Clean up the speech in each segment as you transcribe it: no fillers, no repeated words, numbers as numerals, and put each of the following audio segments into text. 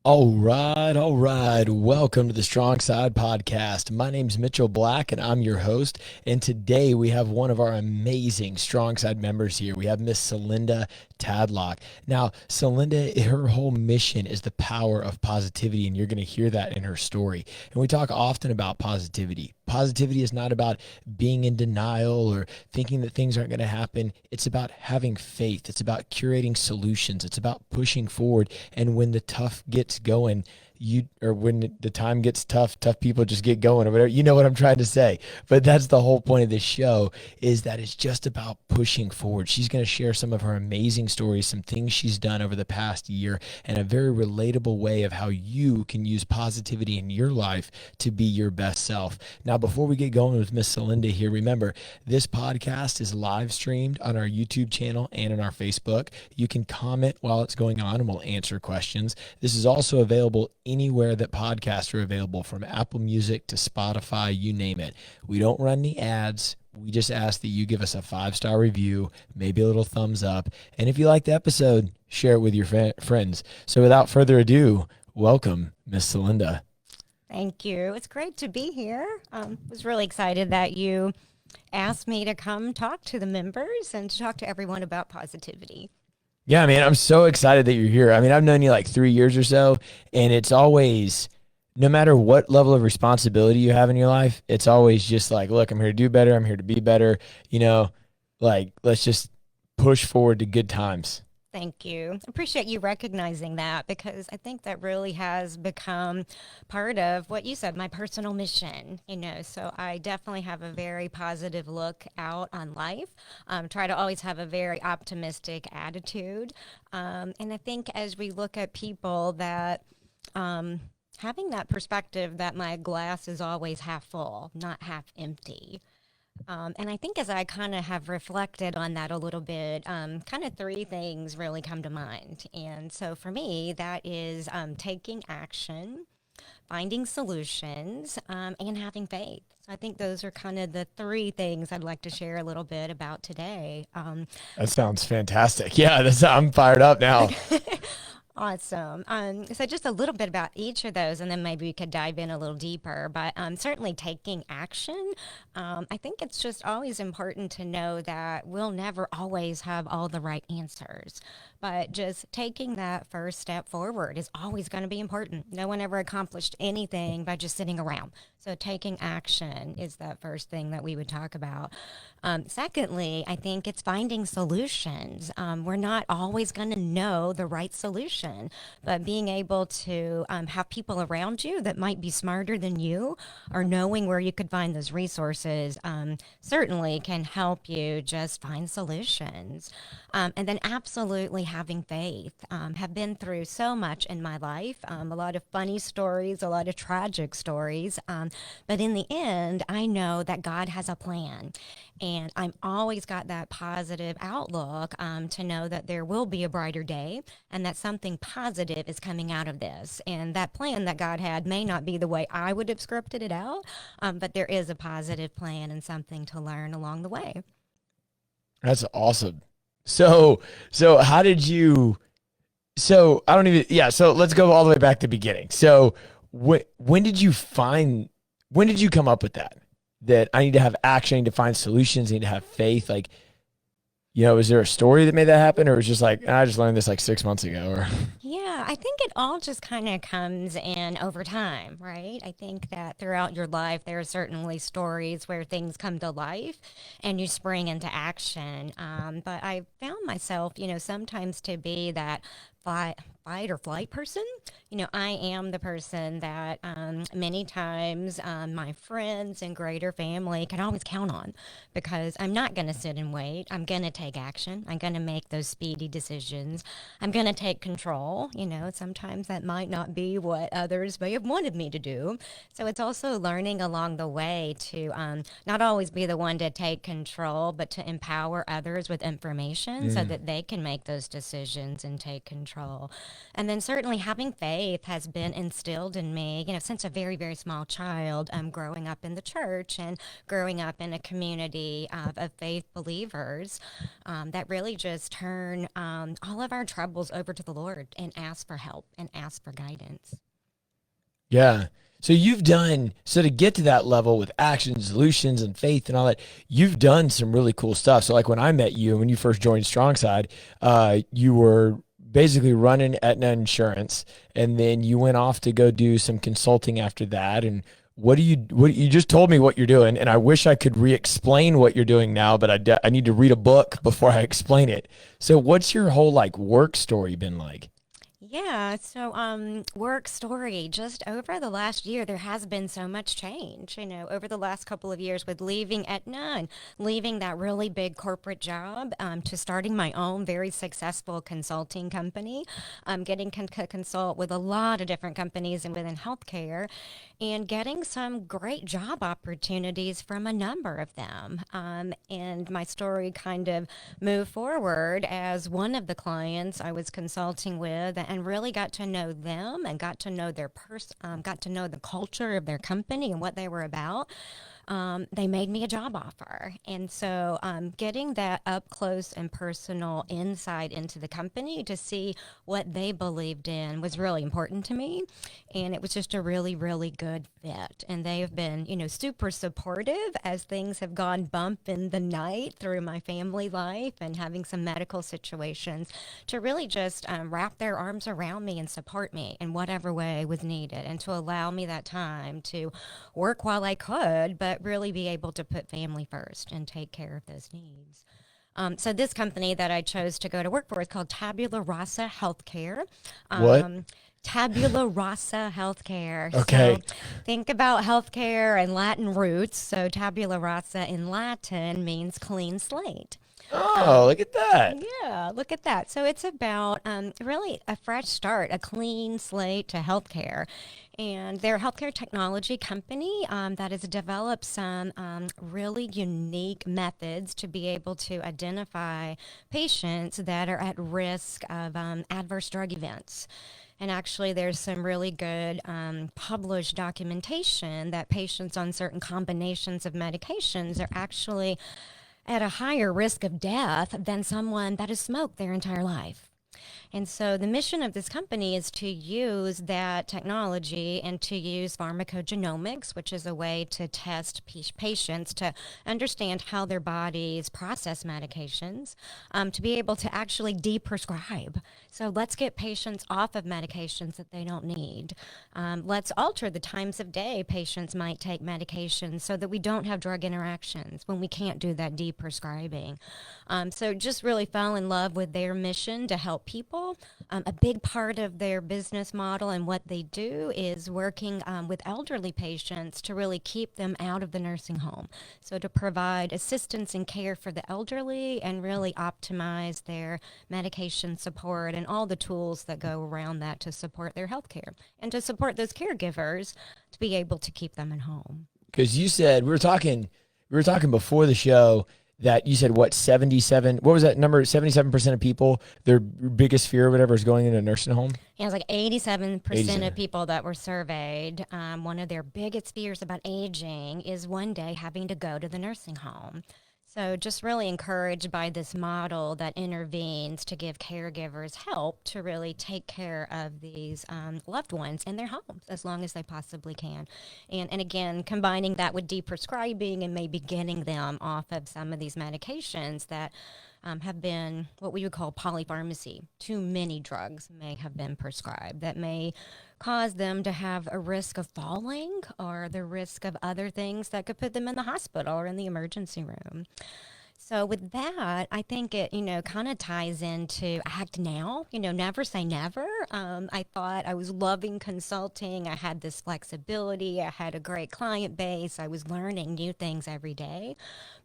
All right, all right. Welcome to the Strong Side podcast. My name's Mitchell Black, and I'm your host. And today we have one of our amazing Strong Side members here. We have Miss Celynda Tadlock. Now, Celynda, her whole mission is the power of positivity, and you're going to hear that in her story. And we talk often about positivity. Positivity is not about being in denial or thinking that things aren't going to happen. It's about having faith. It's about curating solutions. It's about pushing forward. And when the tough gets going, when the time gets tough people just get going or whatever. You know what I'm trying to say. But that's the whole point of this show, is that it's just about pushing forward. She's going to share some of her amazing stories, some things she's done over the past year, and a very relatable way of how you can use positivity in your life to be your best self. Now, before we get going with Miss Celynda here, remember, this podcast is live streamed on our YouTube channel and on our Facebook. You can comment while it's going on and we'll answer questions. This is also available anywhere that podcasts are available, from Apple Music to Spotify, you name it. We don't run any ads. We just ask that you give us a 5-star review, maybe a little thumbs up. And if you like the episode, share it with your friends. So without further ado, welcome, Miss Celynda. Thank you. It's great to be here. Was really excited that you asked me to come talk to the members and to talk to everyone about positivity. Yeah, man, I'm so excited that you're here. I mean, I've known you like 3 years or so, and it's always, no matter what level of responsibility you have in your life, it's always just like, look, I'm here to do better. I'm here to be better. Like, let's just push forward to good times. Thank you. I appreciate you recognizing that, because I think that really has become part of what you said, my personal mission, so I definitely have a very positive look out on life. Try to always have a very optimistic attitude. And I think as we look at people that, having that perspective that my glass is always half full, not half empty. And I think as I kind of have reflected on that a little bit, kind of three things really come to mind. And so for me, that is taking action, finding solutions, and having faith. So I think those are kind of the three things I'd like to share a little bit about today. That sounds fantastic. Yeah, I'm fired up now. Awesome. So just a little bit about each of those, and then maybe we could dive in a little deeper. But certainly taking action, I think it's just always important to know that we'll never always have all the right answers. But just taking that first step forward is always going to be important. No one ever accomplished anything by just sitting around. So taking action is that first thing that we would talk about. Secondly, I think it's finding solutions. We're not always going to know the right solution, but being able to have people around you that might be smarter than you, or knowing where you could find those resources, certainly can help you just find solutions. And then absolutely having faith. Have been through so much in my life, a lot of funny stories, a lot of tragic stories. But in the end, I know that God has a plan. And I'm always got that positive outlook to know that there will be a brighter day and that something positive is coming out of this. And that plan that God had may not be the way I would have scripted it out, but there is a positive plan and something to learn along the way. That's awesome. So how did you, so I don't even, yeah, so let's go all the way back to the beginning. So when did you come up with that I need to have action, I need to find solutions, I need to have faith? Like, is there a story that made that happen, or was it just like, I just learned this like 6 months ago? Or Yeah, I think it all just kind of comes in over time, right? I think that throughout your life, there are certainly stories where things come to life and you spring into action. But I found myself, sometimes to be that fight or flight person. I am the person that many times my friends and greater family can always count on, because I'm not going to sit and wait. I'm going to take action. I'm going to make those speedy decisions. I'm going to take control. Sometimes that might not be what others may have wanted me to do. So it's also learning along the way to not always be the one to take control, but to empower others with information so that they can make those decisions and take control. And then certainly having faith has been instilled in me, since a very, very small child, growing up in the church and growing up in a community of faith believers that really just turn all of our troubles over to the Lord and ask for help and ask for guidance. Yeah. So you've done, so to get to that level with action, solutions, and faith and all that, you've done some really cool stuff. So like when I met you, when you first joined StrongSide, you were basically running Aetna Insurance, and then you went off to go do some consulting after that. And what you just told me what you're doing, and I wish I could re-explain what you're doing now, but I need to read a book before I explain it. So what's your whole like work story been like? Yeah, so work story. Just over the last year, there has been so much change. Over the last couple of years, with leaving Aetna and leaving that really big corporate job to starting my own very successful consulting company, getting to consult with a lot of different companies and within healthcare, and getting some great job opportunities from a number of them. And my story kind of moved forward as one of the clients I was consulting with, and really got to know them and got to know got to know the culture of their company and what they were about. They made me a job offer. And so getting that up close and personal insight into the company to see what they believed in was really important to me. And it was just a really, really good fit. And they have been, super supportive as things have gone bump in the night through my family life and having some medical situations to really just wrap their arms around me and support me in whatever way was needed and to allow me that time to work while I could, but really be able to put family first and take care of those needs. So this company that I chose to go to work for is called Tabula Rasa Healthcare. What? Tabula Rasa Healthcare. Okay. So think about healthcare and Latin roots. So Tabula Rasa in Latin means clean slate. Oh, look at that. Yeah, look at that. So it's about really a fresh start, a clean slate to healthcare. And they're a healthcare technology company that has developed some really unique methods to be able to identify patients that are at risk of adverse drug events. And actually, there's some really good published documentation that patients on certain combinations of medications are actually at a higher risk of death than someone that has smoked their entire life. And so the mission of this company is to use that technology and to use pharmacogenomics, which is a way to test patients to understand how their bodies process medications, to be able to actually deprescribe. So let's get patients off of medications that they don't need. Let's alter the times of day patients might take medications so that we don't have drug interactions when we can't do that deprescribing. So just really fell in love with their mission to help people. A big part of their business model and what they do is working with elderly patients to really keep them out of the nursing home. So to provide assistance and care for the elderly and really optimize their medication support and all the tools that go around that to support their health care and to support those caregivers to be able to keep them at home. Because you said we were talking before the show that you said what 77 what was that number 77% of people their biggest fear or whatever is going into a nursing home. Yeah, it was like 87% 87. of people that were surveyed. One of their biggest fears about aging is one day having to go to the nursing home. So just really encouraged by this model that intervenes to give caregivers help to really take care of these loved ones in their homes as long as they possibly can. And again, combining that with deprescribing and maybe getting them off of some of these medications that have been what we would call polypharmacy. Too many drugs may have been prescribed that may cause them to have a risk of falling or the risk of other things that could put them in the hospital or in the emergency room. So with that, I think it, kind of ties into act now, never say never. I thought I was loving consulting. I had this flexibility. I had a great client base. I was learning new things every day.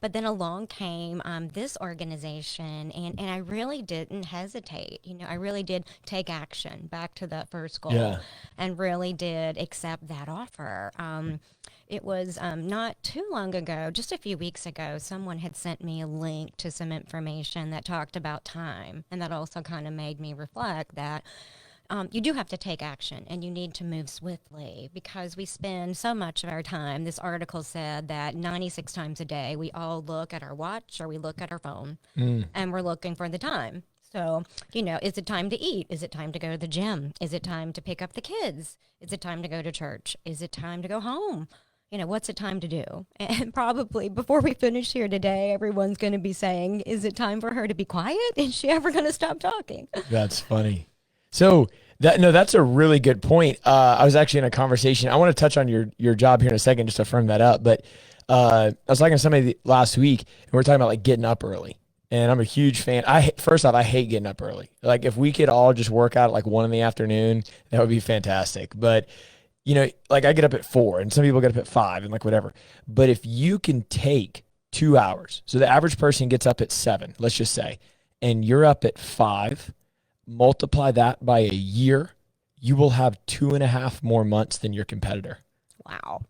But then along came this organization, and I really didn't hesitate. I really did take action back to that first goal. Yeah. And really did accept that offer. It was not too long ago, just a few weeks ago, someone had sent me a link to some information that talked about time. And that also kind of made me reflect that you do have to take action, and you need to move swiftly, because we spend so much of our time. This article said that 96 times a day we all look at our watch or we look at our phone, and we're looking for the time. So, is it time to eat? Is it time to go to the gym? Is it time to pick up the kids? Is it time to go to church? Is it time to go home? What's it time to do? And probably before we finish here today, everyone's going to be saying, is it time for her to be quiet? Is she ever going to stop talking? That's funny. So that's a really good point. I was actually in a conversation. I want to touch on your job here in a second, just to firm that up. But I was talking to somebody last week, and we are talking about like getting up early. And I'm a huge fan. First off, I hate getting up early. Like if we could all just work out at like 1 PM, that would be fantastic. But like I get up at 4 and some people get up at 5 and like whatever. But if you can take 2 hours, so the average person gets up at 7, let's just say, and you're up at 5, multiply that by a year, you will have 2.5 more months than your competitor. Wow.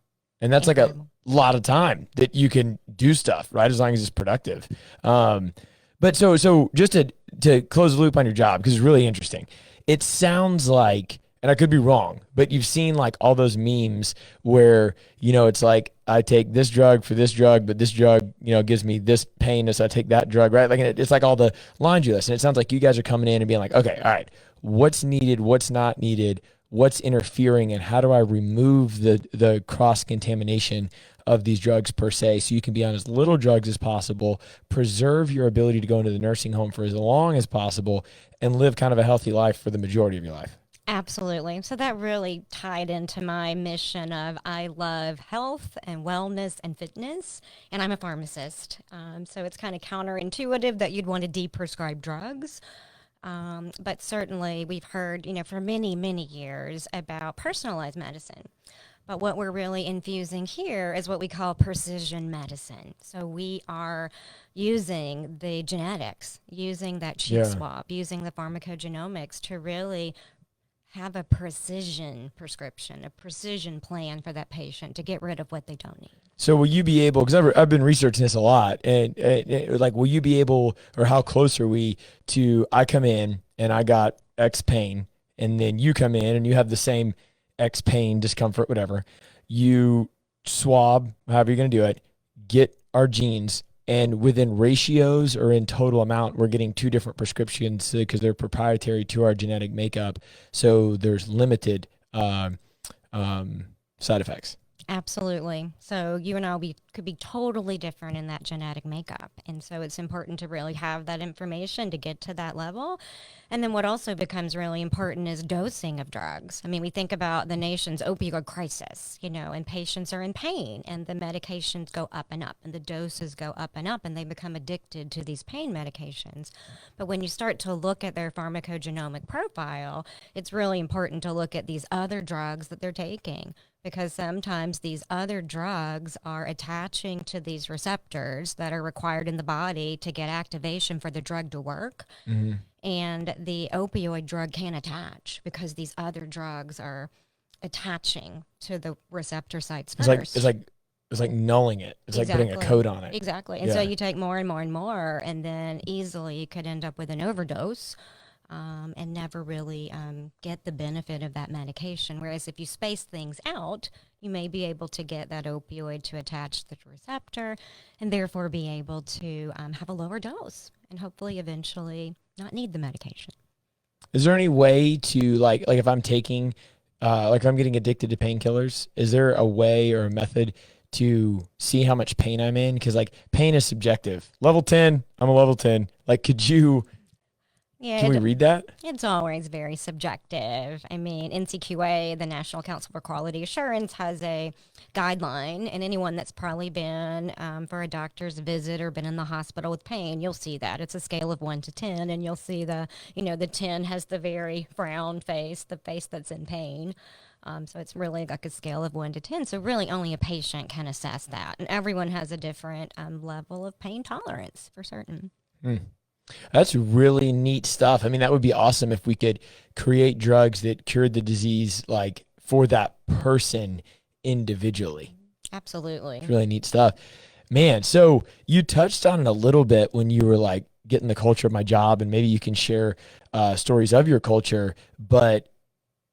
And that's like a lot of time that you can do stuff, right? As long as it's productive. But so just to close the loop on your job, because it's really interesting. It sounds like, and I could be wrong, but you've seen like all those memes where, it's like I take this drug for this drug, but this drug, gives me this pain, so I take that drug, right? Like it's like all the laundry list. And it sounds like you guys are coming in and being like, okay, all right, what's needed, what's not needed, what's interfering, and how do I remove the cross-contamination of these drugs per se, so you can be on as little drugs as possible, preserve your ability to go into the nursing home for as long as possible, and live kind of a healthy life for the majority of your life. Absolutely. So that really tied into my mission of I love health and wellness and fitness, and I'm a pharmacist. So it's kind of counterintuitive that you'd want to deprescribe drugs. But certainly we've heard, for many, many years about personalized medicine. But what we're really infusing here is what we call precision medicine. So we are using the genetics, using that cheek swab, using the pharmacogenomics to really have a precision prescription, a precision plan for that patient to get rid of what they don't need. So will you be able, because I've been researching this a lot, and like, will you be able, or how close are we to, I come in and I got X pain, and then you come in and you have the same X pain, discomfort, whatever. You swab, however you're going to do it, get our genes, and within ratios or in total amount, we're getting 2 different prescriptions because they're proprietary to our genetic makeup. So there's limited side effects. Absolutely. So you and I could be totally different in that genetic makeup. And so it's important to really have that information to get to that level. And then what also becomes really important is dosing of drugs. I mean, we think about the nation's opioid crisis, and patients are in pain, and the medications go up and up, and the doses go up, and they become addicted to these pain medications. But when you start to look at their pharmacogenomic profile, it's really important to look at these other drugs that they're taking, because sometimes these other drugs are attaching to these receptors that are required in the body to get activation for the drug to work. Mm-hmm. And the opioid drug can't attach because these other drugs are attaching to the receptor sites first. It's like nulling it. It's exactly. Like putting a coat on it. Exactly. And so you take more and more and more, and then easily you could end up with an overdose. And never really get the benefit of that medication. Whereas if you space things out, you may be able to get that opioid to attach to the receptor, and therefore be able to have a lower dose and hopefully eventually not need the medication. Is there any way to like if I'm taking, like if I'm getting addicted to painkillers, is there a way or a method to see how much pain I'm in? Because like pain is subjective. Level 10, I'm a level 10. Like, could you... Yeah, can we read that? It's always very subjective. I mean, NCQA, the National Council for Quality Assurance, has a guideline, and anyone that's probably been for a doctor's visit or been in the hospital with pain, you'll see that. It's a scale of 1 to 10, and you'll see the 10 has the very frown face, the face that's in pain. So it's really like a scale of 1 to 10. So really only a patient can assess that, and everyone has a different level of pain tolerance for certain. That's really neat stuff. I mean, that would be awesome if we could create drugs that cured the disease, like for that person individually. Absolutely. It's really neat stuff, man. So you touched on it a little bit when you were like getting the culture of my job, and maybe you can share stories of your culture, but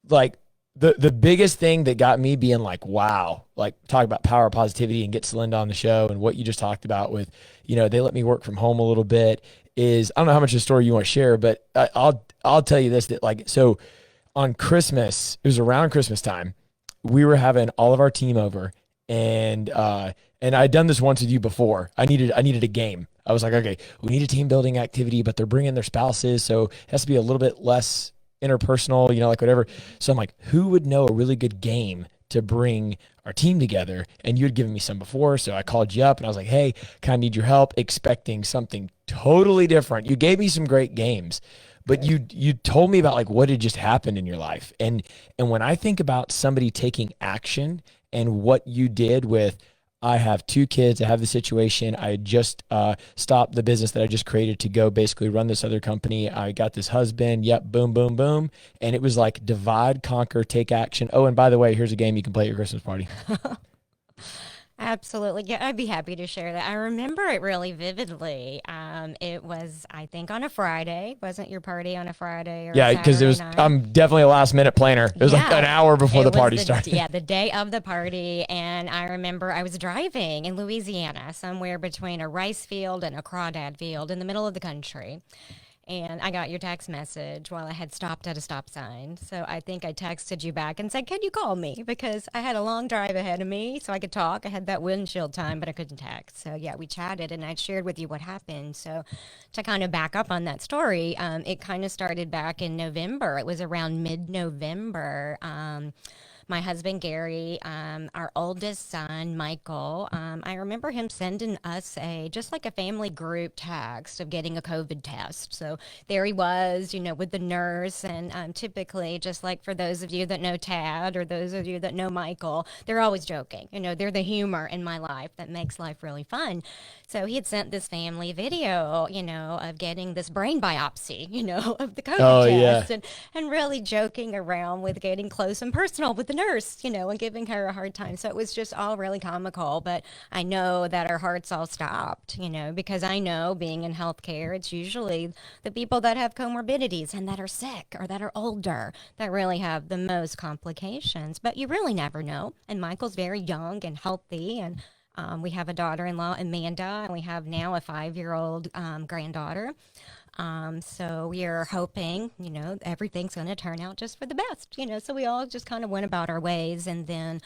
like the biggest thing that got me being like, wow, like talk about power of positivity and get Celynda on the show and what you just talked about with, they let me work from home a little bit is, I don't know how much of the story you want to share, but I'll tell you this, that like, so on Christmas, it was around Christmas time, we were having all of our team over, and I'd done this once with you before. I needed a game. I was like, okay, we need a team building activity, but they're bringing their spouses, so it has to be a little bit less interpersonal, like whatever. So I'm like, who would know a really good game to bring our team together? And you had given me some before, so I called you up and I was like, hey, kind of need your help, expecting something totally different. You gave me some great games, but you told me about like what had just happened in your life. And when I think about somebody taking action and what you did with, I have 2 kids, I have the situation, I just stopped the business that I just created to go basically run this other company, I got this husband, yep, boom, boom, boom. And it was like divide, conquer, take action. Oh, and by the way, here's a game you can play at your Christmas party. Absolutely. Yeah, I'd be happy to share that. I remember it really vividly. It was, I think, on a Friday. Wasn't your party on a Friday or a Yeah, because Saturday night? I'm definitely a last minute planner. It was like an hour before the party started. Yeah, the day of the party. And I remember I was driving in Louisiana, somewhere between a rice field and a crawdad field in the middle of the country. And I got your text message while I had stopped at a stop sign. So I think I texted you back and said, "Can you call me?" Because I had a long drive ahead of me, so I could talk. I had that windshield time, but I couldn't text. So yeah, we chatted and I shared with you what happened. So to kind of back up on that story, it kind of started back in November. It was around mid-November. My husband Gary, our oldest son Michael, I remember him sending us just like a family group text of getting a COVID test. So there he was, with the nurse, and typically, just like for those of you that know Tad or those of you that know Michael, they're always joking. They're the humor in my life that makes life really fun. So he had sent this family video, of getting this brain biopsy, of the COVID test, and really joking around with getting close and personal with the nurse, and giving her a hard time. So it was just all really comical. But I know that our hearts all stopped, because I know being in healthcare, it's usually the people that have comorbidities and that are sick or that are older that really have the most complications. But you really never know. And Michael's very young and healthy, and we have a daughter-in-law, Amanda, and we have now a 5-year-old granddaughter. So we are hoping, everything's going to turn out just for the best, so we all just kind of went about our ways. And then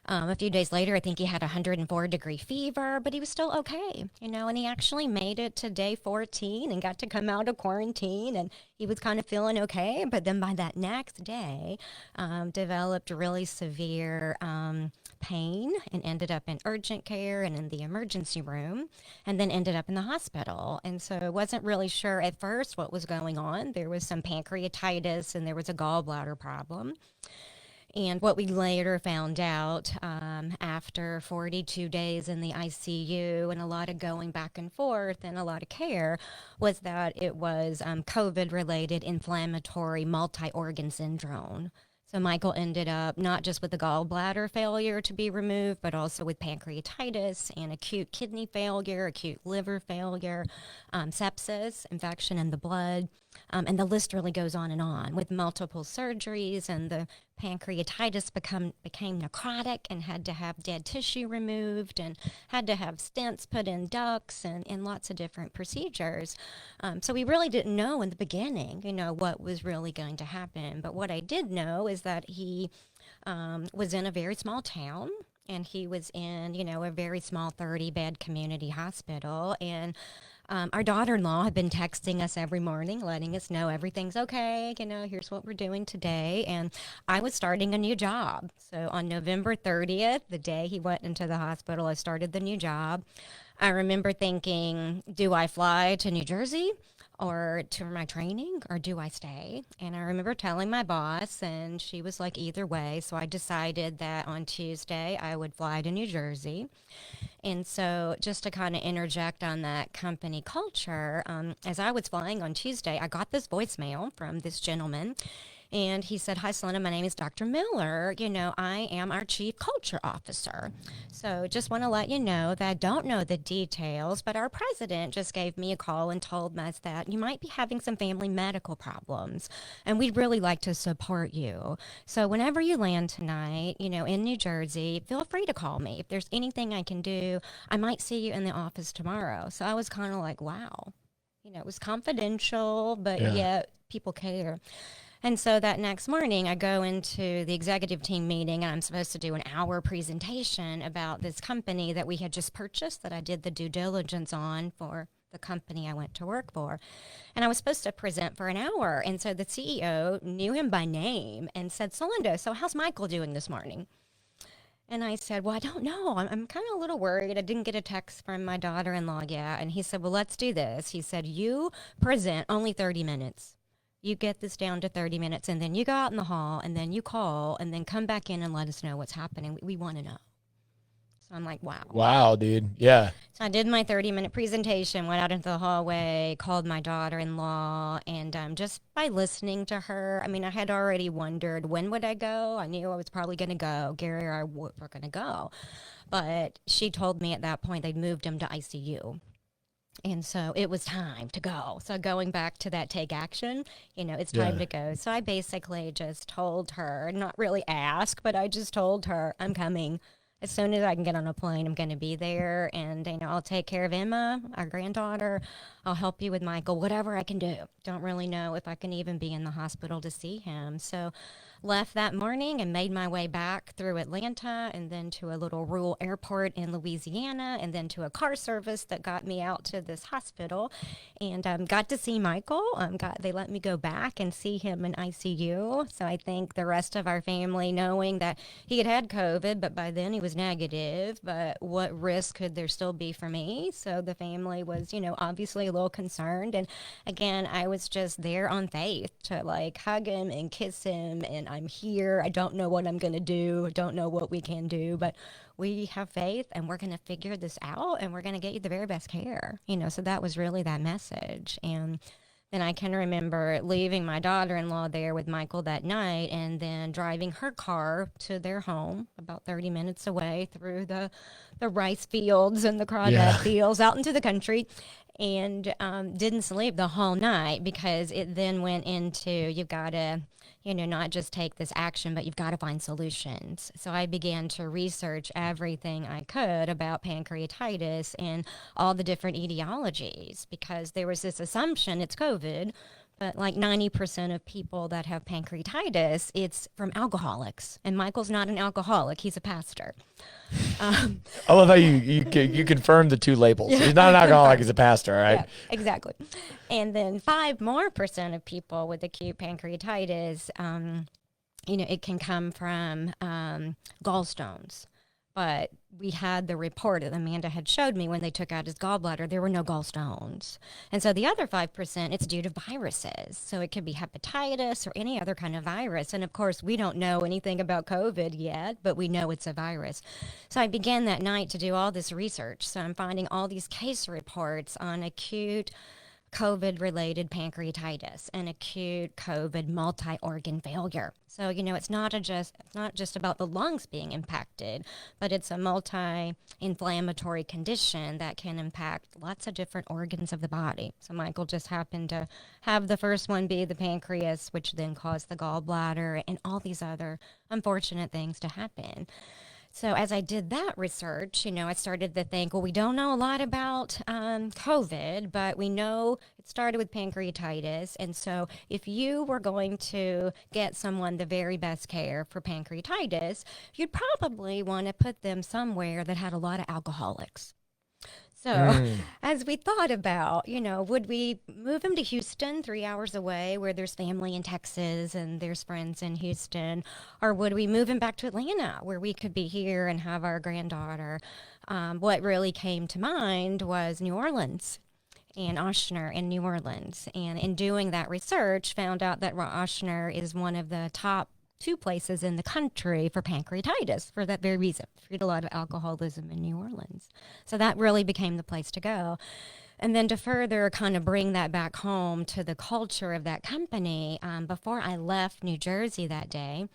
a few days later, I think he had a 104-degree fever, but he was still okay, and he actually made it to day 14 and got to come out of quarantine, and he was kind of feeling okay. But then by that next day, developed really severe pain and ended up in urgent care and in the emergency room, and then ended up in the hospital. And so I wasn't really sure at first what was going on. There was some pancreatitis and there was a gallbladder problem. And what we later found out after 42 days in the ICU and a lot of going back and forth and a lot of care was that it was COVID-related inflammatory multi-organ syndrome. So Michael ended up not just with the gallbladder failure to be removed, but also with pancreatitis and acute kidney failure, acute liver failure, sepsis, infection in the blood. And the list really goes on with multiple surgeries, and the pancreatitis became necrotic and had to have dead tissue removed and had to have stents put in ducts and lots of different procedures. So we really didn't know in the beginning, what was really going to happen. But what I did know is that he was in a very small town, and he was in, a very small 30-bed community hospital. And our daughter-in-law had been texting us every morning, letting us know everything's okay. Here's what we're doing today. And I was starting a new job. So on November 30th, the day he went into the hospital, I started the new job. I remember thinking, do I fly to New Jersey or to my training, or do I stay? And I remember telling my boss, and she was like, either way. So I decided that on Tuesday I would fly to New Jersey. And so just to kind of interject on that company culture, as I was flying on Tuesday, I got this voicemail from this gentleman. And he said, "Hi, Celynda, my name is Dr. Miller. I am our chief culture officer. So just want to let you know that I don't know the details, but our president just gave me a call and told us that you might be having some family medical problems, and we'd really like to support you. So whenever you land tonight, in New Jersey, feel free to call me. If there's anything I can do, I might see you in the office tomorrow." So I was kind of like, wow. It was confidential, but Yeah. yet people care. And so that next morning, I go into the executive team meeting, and I'm supposed to do an hour presentation about this company that we had just purchased that I did the due diligence on for the company I went to work for. And I was supposed to present for an hour. And so the CEO knew him by name and said, "Celynda, so how's Michael doing this morning?" And I said, "Well, I don't know. I'm kind of a little worried. I didn't get a text from my daughter-in-law yet." And he said, "Well, let's do this." He said, "You present only 30 minutes. You get this down to 30 minutes, and then you go out in the hall, and then you call, and then come back in and let us know what's happening. We want to know." So I'm like, wow. Wow, dude. Yeah. So I did my 30-minute presentation, went out into the hallway, called my daughter-in-law, and just by listening to her, I mean, I had already wondered, when would I go? I knew I was probably going to go. Gary or I were going to go. But she told me at that point they'd moved him to ICU. And so it was time to go. So going back to that take action, it's time to go. So I basically just told her, not really ask, but I just told her, "I'm coming. As soon as I can get on a plane, I'm going to be there. And, I'll take care of Emma, our granddaughter. I'll help you with Michael, whatever I can do." Don't really know if I can even be in the hospital to see him. So left that morning and made my way back through Atlanta and then to a little rural airport in Louisiana and then to a car service that got me out to this hospital and got to see Michael. They let me go back and see him in ICU. So I think the rest of our family, knowing that he had COVID, but by then he was negative, but what risk could there still be for me? So the family was, obviously a little concerned. And again, I was just there on faith to hug him and kiss him, and I'm here. I don't know what I'm going to do. I don't know what we can do, but we have faith and we're going to figure this out and we're going to get you the very best care. So that was really that message. And then I can remember leaving my daughter-in-law there with Michael that night and then driving her car to their home about 30 minutes away through the rice fields and the crawdad fields out into the country. And didn't sleep the whole night because it then went into, you've got to, not just take this action, but you've got to find solutions. So I began to research everything I could about pancreatitis and all the different etiologies because there was this assumption it's COVID, but 90% of people that have pancreatitis, it's from alcoholics. And Michael's not an alcoholic, he's a pastor. I love how you confirm the two labels. He's not an alcoholic, he's a pastor, all right? Yeah, exactly. And then 5% more of people with acute pancreatitis, it can come from gallstones. But we had the report that Amanda had showed me when they took out his gallbladder, there were no gallstones. And so the other 5%, it's due to viruses. So it could be hepatitis or any other kind of virus. And of course, we don't know anything about COVID yet, but we know it's a virus. So I began that night to do all this research. So I'm finding all these case reports on acute COVID-related pancreatitis and acute COVID multi-organ failure. So, it's not just about the lungs being impacted, but it's a multi-inflammatory condition that can impact lots of different organs of the body. So Michael just happened to have the first one be the pancreas, which then caused the gallbladder and all these other unfortunate things to happen. So as I did that research, I started to think, well, we don't know a lot about COVID, but we know it started with pancreatitis. And so if you were going to get someone the very best care for pancreatitis, you'd probably want to put them somewhere that had a lot of alcoholics. So as we thought about, would we move him to Houston, 3 hours away, where there's family in Texas and there's friends in Houston, or would we move him back to Atlanta, where we could be here and have our granddaughter? What really came to mind was New Orleans and Ochsner in New Orleans. And in doing that research, found out that Ochsner is one of the top 2 places in the country for pancreatitis for that very reason. We had a lot of alcoholism in New Orleans. So that really became the place to go. And then to further kind of bring that back home to the culture of that company, before I left New Jersey that day,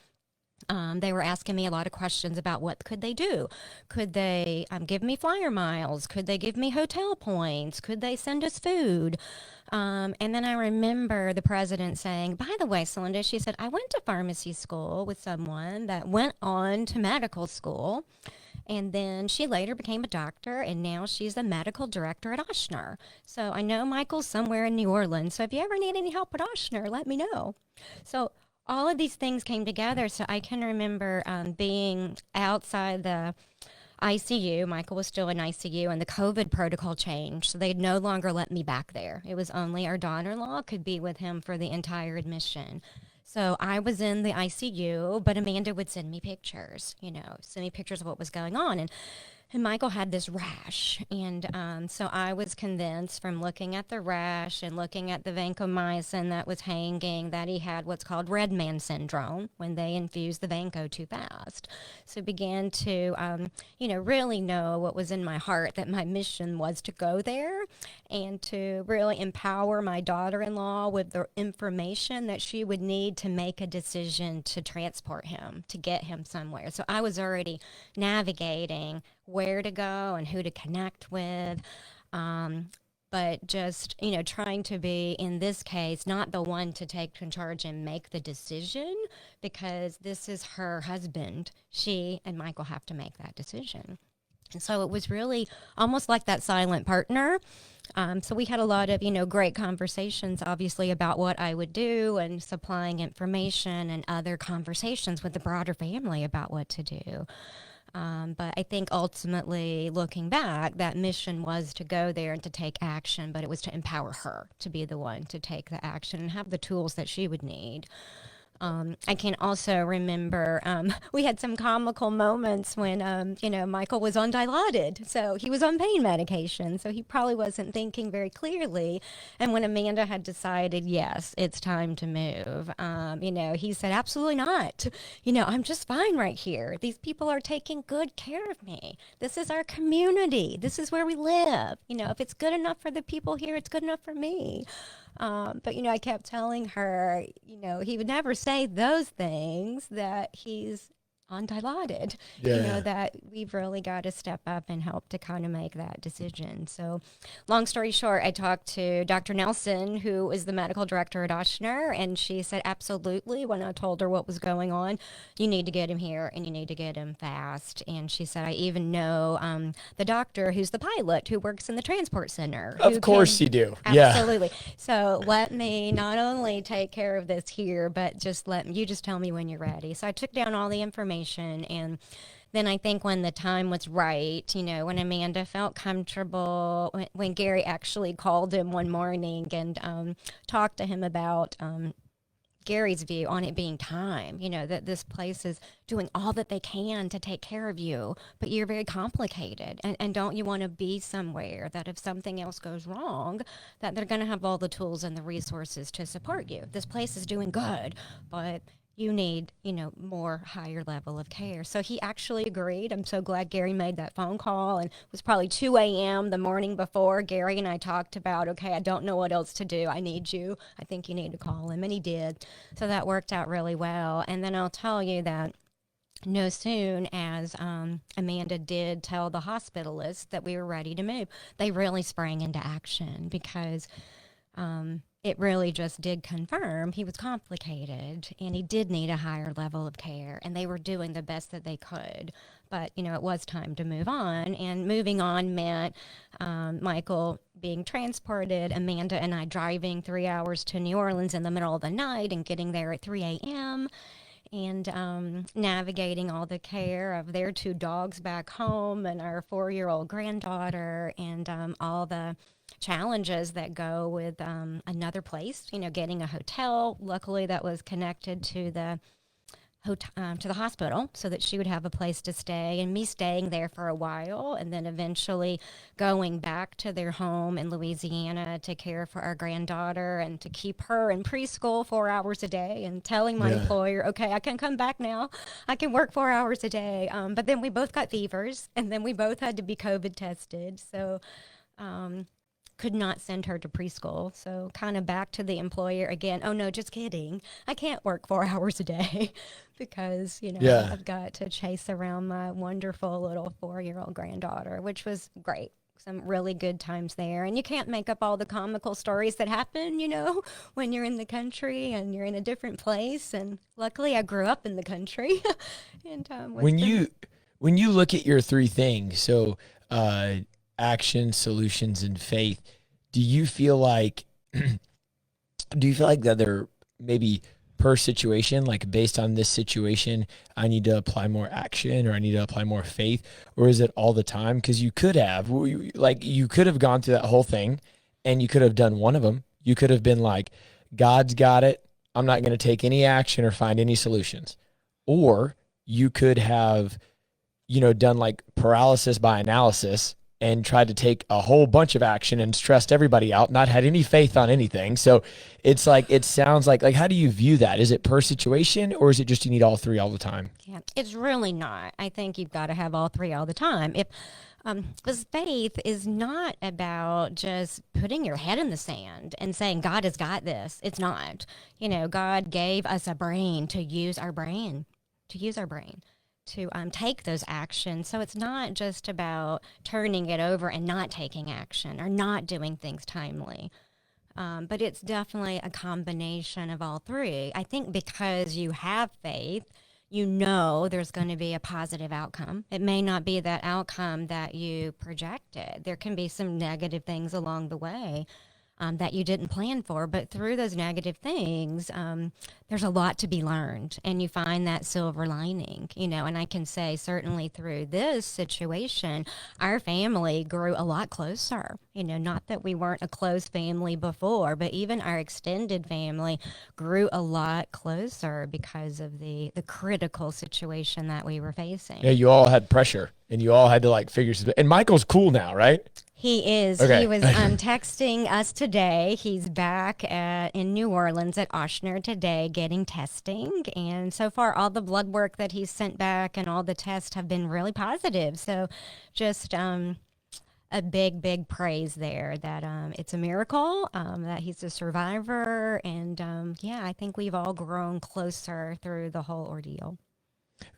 they were asking me a lot of questions about what could they do. Could they give me flyer miles? Could they give me hotel points? Could they send us food? And then I remember the president saying, by the way, Celynda, she said, I went to pharmacy school with someone that went on to medical school. And then she later became a doctor, and now she's the medical director at Ochsner. So I know Michael's somewhere in New Orleans. So if you ever need any help at Ochsner, let me know. So all of these things came together. So I can remember being outside the ICU. Michael was still in ICU, and the COVID protocol changed. So they'd no longer let me back there. It was only our daughter-in-law could be with him for the entire admission. So I was in the ICU, but Amanda would send me pictures, send me pictures of what was going on. And Michael had this rash. And so I was convinced from looking at the rash and looking at the vancomycin that was hanging that he had what's called red man syndrome when they infused the vanco too fast. So began to, really know what was in my heart, that my mission was to go there and to really empower my daughter-in-law with the information that she would need to make a decision to transport him, to get him somewhere. So I was already navigating where to go and who to connect with. But just, trying to be, in this case, not the one to take charge and make the decision, because this is her husband. She and Michael have to make that decision. And so it was really almost like that silent partner. So we had a lot of, great conversations, obviously, about what I would do and supplying information, and other conversations with the broader family about what to do. But I think ultimately, looking back, that mission was to go there and to take action, but it was to empower her to be the one to take the action and have the tools that she would need. I can also remember we had some comical moments when, Michael was on Dilaudid. So he was on pain medication. So he probably wasn't thinking very clearly. And when Amanda had decided, yes, it's time to move, he said, absolutely not. I'm just fine right here. These people are taking good care of me. This is our community. This is where we live. If it's good enough for the people here, it's good enough for me. But, I kept telling her, he would never say those things, that he's undilaudid, that we've really got to step up and help to kind of make that decision. So long story short, I talked to Dr. Nelson, who is the medical director at Ochsner, and she said, absolutely, when I told her what was going on, you need to get him here and you need to get him fast. And she said, I even know the doctor who's the pilot who works in the transport center. Of course you do. Absolutely. Yeah. So let me not only take care of this here, but just just tell me when you're ready. So I took down all the information. And then I think when the time was right, when Amanda felt comfortable, when Gary actually called him one morning and talked to him about Gary's view on it being time, that this place is doing all that they can to take care of you, but you're very complicated. And don't you want to be somewhere that if something else goes wrong, that they're going to have all the tools and the resources to support you. This place is doing good, but you need, more higher level of care. So he actually agreed. I'm so glad Gary made that phone call. And it was probably 2 a.m. the morning before. Gary and I talked about, okay, I don't know what else to do. I need you. I think you need to call him. And he did. So that worked out really well. And then I'll tell you that no soon as Amanda did tell the hospitalist that we were ready to move, they really sprang into action, because it really just did confirm he was complicated and he did need a higher level of care, and they were doing the best that they could. But, it was time to move on, and moving on meant Michael being transported, Amanda and I driving 3 hours to New Orleans in the middle of the night and getting there at 3 a.m., and navigating all the care of their 2 dogs back home and our 4-year-old granddaughter, and all the challenges that go with another place, getting a hotel. Luckily, that was connected to the hospital so that she would have a place to stay, and me staying there for a while, and then eventually going back to their home in Louisiana to care for our granddaughter and to keep her in preschool 4 hours a day, and telling my employer, okay, I can come back now. I can work 4 hours a day. But then we both got fevers, and then we both had to be COVID tested. So could not send her to preschool. So kind of back to the employer again. Oh no, just kidding. I can't work 4 hours a day because, Yeah. I've got to chase around my wonderful little 4-year-old granddaughter, which was great. Some really good times there. And you can't make up all the comical stories that happen, when you're in the country and you're in a different place. And luckily I grew up in the country. and When you look at your three things, so action, solutions, and faith, do you feel like that they're maybe per situation, like based on this situation, I need to apply more action or I need to apply more faith, or is it all the time? Because you could have gone through that whole thing and you could have done one of them. You could have been like, God's got it. I'm not going to take any action or find any solutions. Or you could have, done like paralysis by analysis and tried to take a whole bunch of action and stressed everybody out, not had any faith on anything. So it's like, it sounds like how do you view that? Is it per situation or is it just you need all three all the time? Yeah, it's really not. I think you've got to have all three all the time. Because faith is not about just putting your head in the sand and saying, God has got this. It's not. God gave us a brain to use our brain, to take those actions. So it's not just about turning it over and not taking action or not doing things timely. But it's definitely a combination of all three. I think because you have faith, there's going to be a positive outcome. It may not be that outcome that you projected. There can be some negative things along the way that you didn't plan for. But through those negative things, there's a lot to be learned. And you find that silver lining, and I can say certainly through this situation, our family grew a lot closer. Not that we weren't a close family before, but even our extended family grew a lot closer because of the critical situation that we were facing. Yeah, you all had pressure and you all had to figure something. And Michael's cool now, right? He is. Okay. He was texting us today. He's back in New Orleans at Ochsner today getting testing. And so far, all the blood work that he's sent back and all the tests have been really positive. So just a big, big praise there that it's a miracle, that he's a survivor. And I think we've all grown closer through the whole ordeal.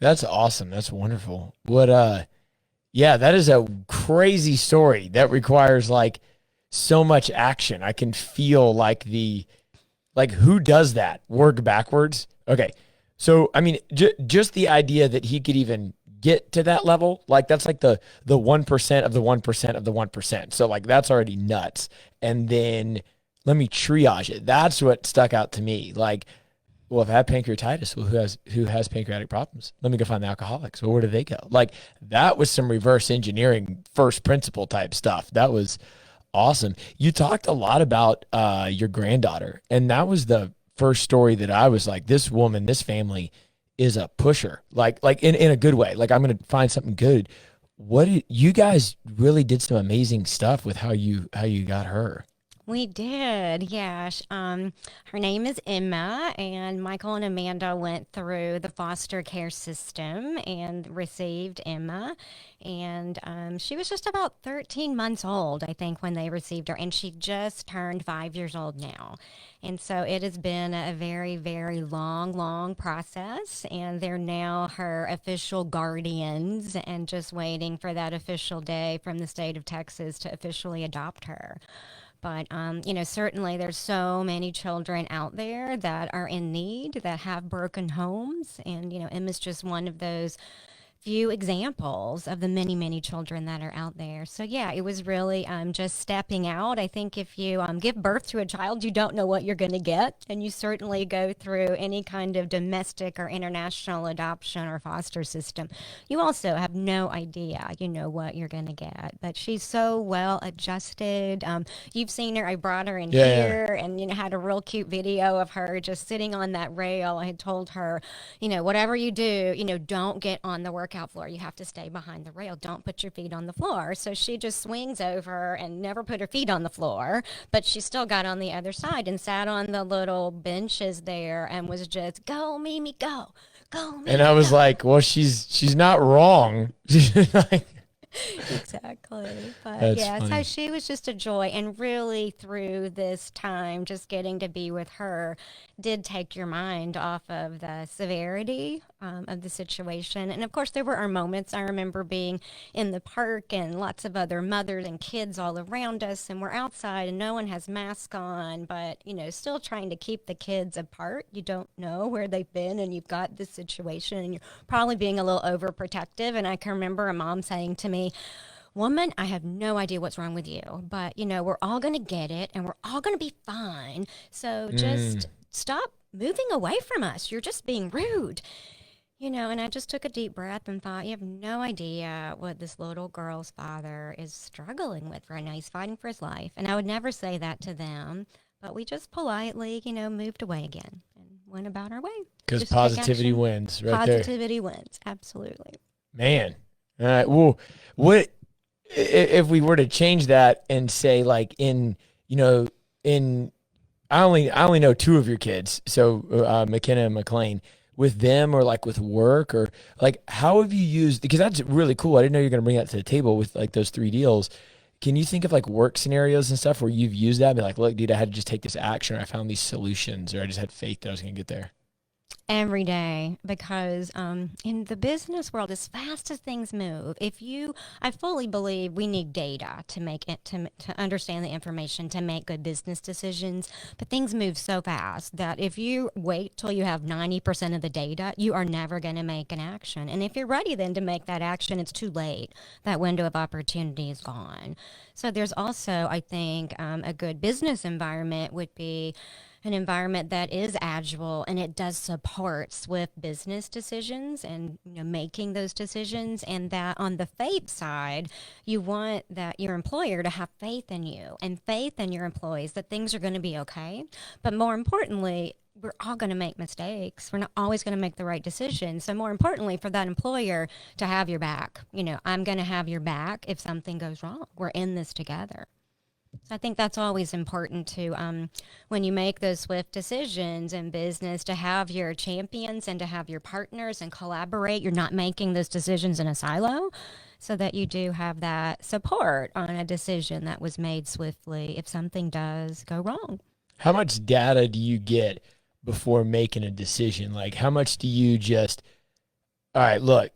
That's awesome. That's wonderful. Yeah, that is a crazy story that requires so much action. I can feel who does that? Work backwards? Okay. So, I mean, just the idea that he could even get to that level, that's the 1% of the 1% of the 1%. So that's already nuts. And then let me triage it. That's what stuck out to me. Well, if I have pancreatitis, well, who has pancreatic problems? Let me go find the alcoholics. Well, where do they go? That was some reverse engineering, first principle type stuff. That was awesome. You talked a lot about your granddaughter, and that was the first story that I was like, this woman, this family is a pusher, in a good way. I'm going to find something good. You guys really did some amazing stuff with how you got her. We did, yeah. Her name is Emma, and Michael and Amanda went through the foster care system and received Emma. And she was just about 13 months old, I think, when they received her, and she just turned 5 years old now. And so it has been a very, very long process, and they're now her official guardians and just waiting for that official day from the state of Texas to officially adopt her. But, certainly there's so many children out there that are in need, that have broken homes. And, Emma's just one of those few examples of the many, many children that are out there. So yeah, it was really just stepping out. I think if you give birth to a child, you don't know what you're going to get. And you certainly go through any kind of domestic or international adoption or foster system. You also have no idea, what you're going to get. But she's so well adjusted. You've seen her. I brought her in here and, had a real cute video of her just sitting on that rail. I had told her, whatever you do, don't get on the workout floor. You have to stay behind the rail. Don't put your feet on the floor. So she just swings over and never put her feet on the floor, but she still got on the other side and sat on the little benches there and was just, go, Mimi, go, Mimi, and I was like, well, she's not wrong. Exactly. But That's yeah, so funny. she was just a joy. And really, through this time, just getting to be with her did take your mind off of the severity of the situation. And of course, there were our moments. I remember being in the park and lots of other mothers and kids all around us, and we're outside and no one has masks on, but still trying to keep the kids apart. You don't know where they've been, and you've got this situation, and you're probably being a little overprotective. And I can remember a mom saying to me, "Woman, I have no idea what's wrong with you, but we're all going to get it and we're all going to be fine. So Mm. just stop moving away from us. You're just being rude." And I just took a deep breath and thought, you have no idea what this little girl's father is struggling with right now. He's fighting for his life. And I would never say that to them, but we just politely, moved away again and went about our way. Because Just took positivity action. wins right there. Positivity wins. Absolutely. Man. All right. Well, what if we were to change that and say like in I only know two of your kids, so McKenna and McLean. With them or like with work or like how have you used, because that's really cool. I didn't know you're going to bring that to the table with like those three deals. Can you think of like work scenarios and stuff where you've used that and be like, look, dude, I had to just take this action or I found these solutions or I just had faith that I was going to get there? Every day, because in the business world, as fast as things move, I fully believe we need data to make it to understand the information to make good business decisions. But things move so fast that if you wait till you have 90% of the data, you are never going to make an action. And if you're ready then to make that action, it's too late. That window of opportunity is gone. So there's also, I think, a good business environment would be an environment that is agile and it does support swift business decisions and making those decisions. And that on the faith side, you want that your employer to have faith in you and faith in your employees that things are going to be okay. But more importantly, we're all going to make mistakes. We're not always going to make the right decision. So more importantly, for that employer to have your back, I'm going to have your back if something goes wrong. We're in this together. So I think that's always important to, when you make those swift decisions in business, to have your champions and to have your partners and collaborate. You're not making those decisions in a silo, so that you do have that support on a decision that was made swiftly if something does go wrong. How much data do you get before making a decision? Like how much do you just, all right, look,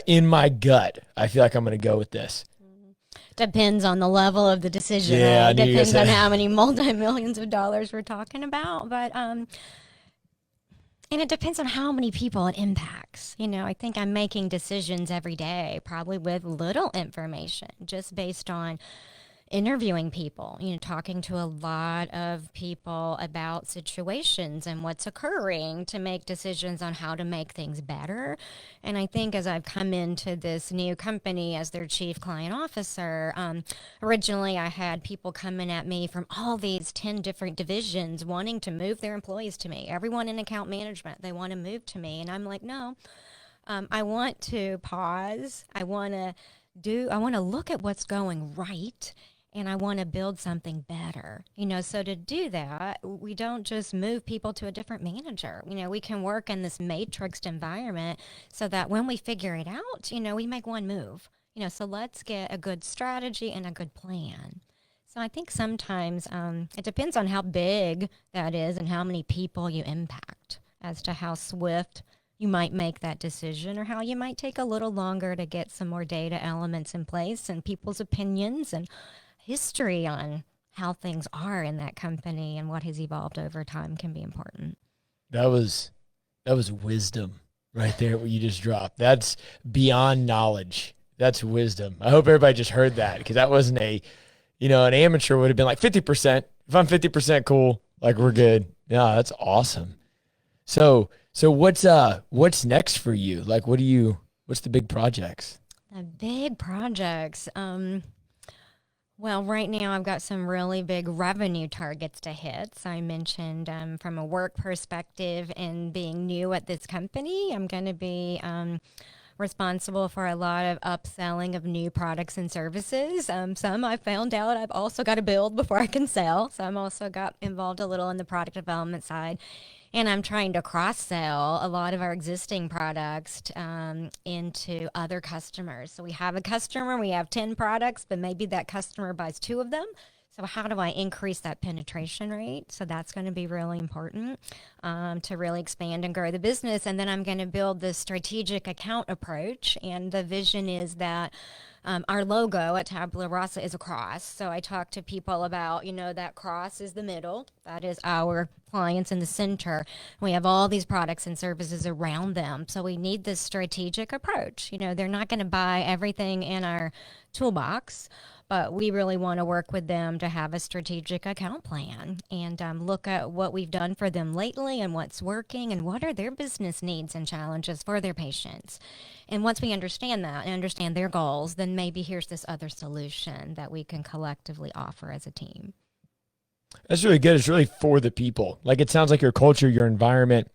in my gut, I feel like I'm going to go with this. Depends on the level of the decision, Yeah, I right? knew you were Depends gonna on say. how many multi-millions of dollars we're talking about. But and it depends on how many people it impacts. I think I'm making decisions every day, probably with little information, just based on interviewing people, talking to a lot of people about situations and what's occurring to make decisions on how to make things better. And I think as I've come into this new company as their chief client officer, originally I had people coming at me from all these 10 different divisions wanting to move their employees to me. Everyone in account management, they want to move to me. And I'm like, no, I want to pause. I want to look at what's going right and I want to build something better. So to do that, we don't just move people to a different manager. We can work in this matrixed environment so that when we figure it out, we make one move. So let's get a good strategy and a good plan. So I think sometimes it depends on how big that is and how many people you impact as to how swift you might make that decision or how you might take a little longer to get some more data elements in place and people's opinions and history on how things are in that company and what has evolved over time can be important. That was wisdom right there, what you just dropped. That's beyond knowledge. That's wisdom. I hope everybody just heard that, because that wasn't an amateur would have been like 50%. If I'm 50% cool, like we're good. Yeah, that's awesome. So what's next for you? Like what's the big projects? The big projects. Well, right now I've got some really big revenue targets to hit. So I mentioned from a work perspective and being new at this company, I'm going to be responsible for a lot of upselling of new products and services. Some I found out I've also got to build before I can sell. So I'm also got involved a little in the product development side. And I'm trying to cross-sell a lot of our existing products into other customers. So we have a customer, we have 10 products, but maybe that customer buys 2 of them. So how do I increase that penetration rate? So that's going to be really important to really expand and grow the business. And then I'm going to build this strategic account approach. And the vision is that our logo at Tabula Rasa is a cross. So I talk to people about, that cross is the middle. That is our clients in the center. We have all these products and services around them. So we need this strategic approach. They're not going to buy everything in our toolbox, but we really want to work with them to have a strategic account plan and look at what we've done for them lately and what's working and what are their business needs and challenges for their patients. And once we understand that and understand their goals, then maybe here's this other solution that we can collectively offer as a team. That's really good. It's really for the people. Like, it sounds like your culture, your environment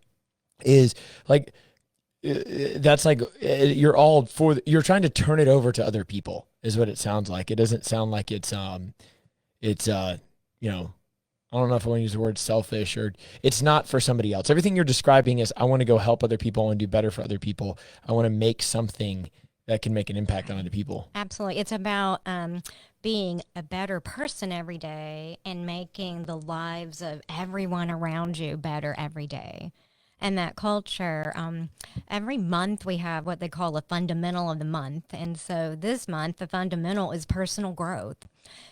is like, that's like you're all for you're trying to turn it over to other people is what it sounds like. It doesn't sound like it's I don't know if I want to use the word selfish, or it's not for somebody else. Everything you're describing is, I want to go help other people. I want to do better for other people. I want to make something that can make an impact on other people. Absolutely. It's about being a better person every day and making the lives of everyone around you better every day. And that culture, every month we have what they call a fundamental of the month. And so this month, the fundamental is personal growth.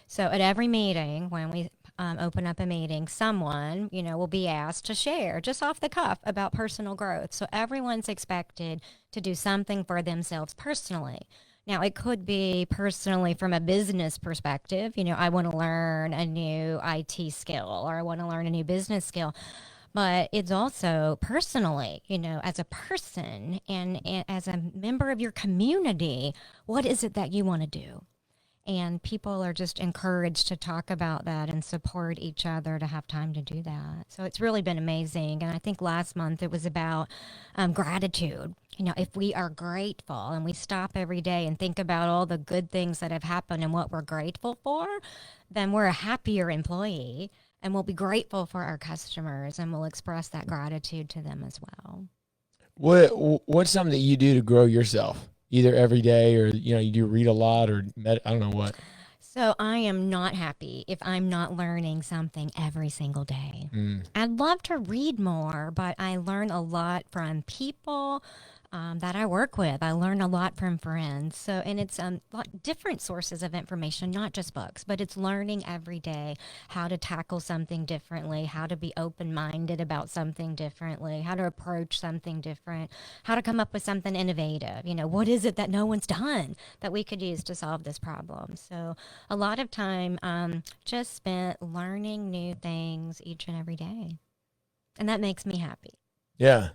So at every meeting, when we open up a meeting, someone, will be asked to share just off the cuff about personal growth. So everyone's expected to do something for themselves personally. Now, it could be personally from a business perspective. I want to learn a new IT skill, or I want to learn a new business skill. But it's also personally, as a person and as a member of your community, what is it that you want to do? And people are just encouraged to talk about that and support each other to have time to do that. So it's really been amazing. And I think last month it was about gratitude. If we are grateful and we stop every day and think about all the good things that have happened and what we're grateful for, then we're a happier employee. And we'll be grateful for our customers, and we'll express that gratitude to them as well. What's something that you do to grow yourself, either every day or, you do read a lot or I don't know what? So I am not happy if I'm not learning something every single day. I'd love to read more, but I learn a lot from people that I work with. I learn a lot from friends. So, and it's different sources of information, not just books, but it's learning every day how to tackle something differently, how to be open-minded about something differently, how to approach something different, how to come up with something innovative. What is it that no one's done that we could use to solve this problem? So a lot of time just spent learning new things each and every day. And that makes me happy. Yeah.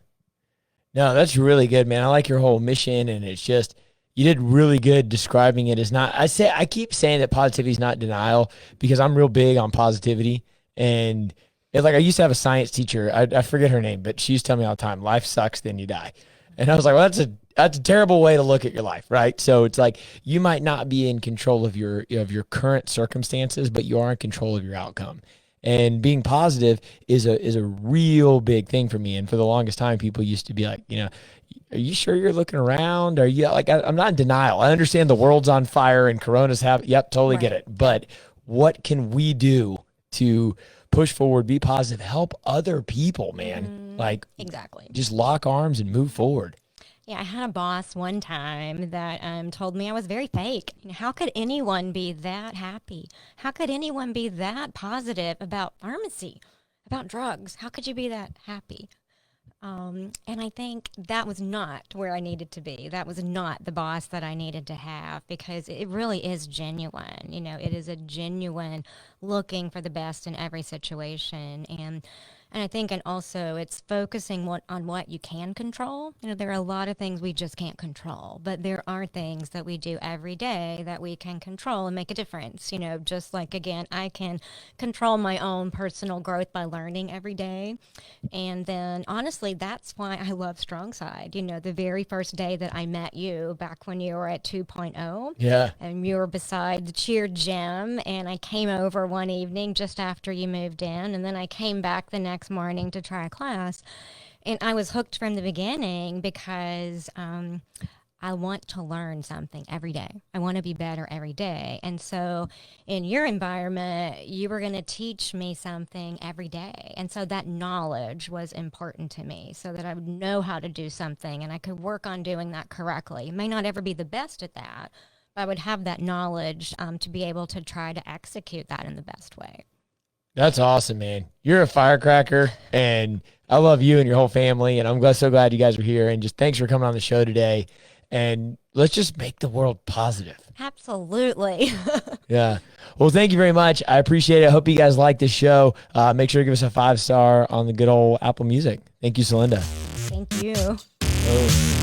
No, that's really good, man. I like your whole mission, and it's just, you did really good describing it as not, I keep saying that positivity is not denial, because I'm real big on positivity. And it's like, I used to have a science teacher, I forget her name, but she used to tell me all the time, life sucks, then you die. And I was like, well, that's a terrible way to look at your life, right? So it's like, you might not be in control of your current circumstances, but you are in control of your outcome. And being positive is a real big thing for me. And for the longest time, people used to be like, are you sure you're looking around? Are you like, I'm not in denial. I understand the world's on fire and Corona's yep, totally get it. But what can we do to push forward, be positive, help other people, man? Like, exactly. Just lock arms and move forward. Yeah, I had a boss one time that told me I was very fake. How could anyone be that happy? How could anyone be that positive about pharmacy, about drugs? How could you be that happy? And I think that was not where I needed to be. That was not the boss that I needed to have, because it really is genuine. It is a genuine looking for the best in every situation. And I think, and also it's focusing on what you can control. There are a lot of things we just can't control, but there are things that we do every day that we can control and make a difference. Just like, again, I can control my own personal growth by learning every day. And then honestly, that's why I love StrongSide. The very first day that I met you back when you were at 2.0. Yeah. And you were beside the cheer gym, and I came over one evening just after you moved in, and then I came back the next next morning to try a class. And I was hooked from the beginning because I want to learn something every day. I want to be better every day. And so in your environment, you were going to teach me something every day. And so that knowledge was important to me so that I would know how to do something and I could work on doing that correctly. May not ever be the best at that, but I would have that knowledge to be able to try to execute that in the best way. That's awesome, man. You're a firecracker, and I love you and your whole family, and I'm so glad you guys are here, and just thanks for coming on the show today, and let's just make the world positive. Absolutely. Yeah. Well, thank you very much. I appreciate it. I hope you guys like this show. Make sure to give us a 5-star on the good old Apple Music. Thank you, Celynda. Thank you. Oh.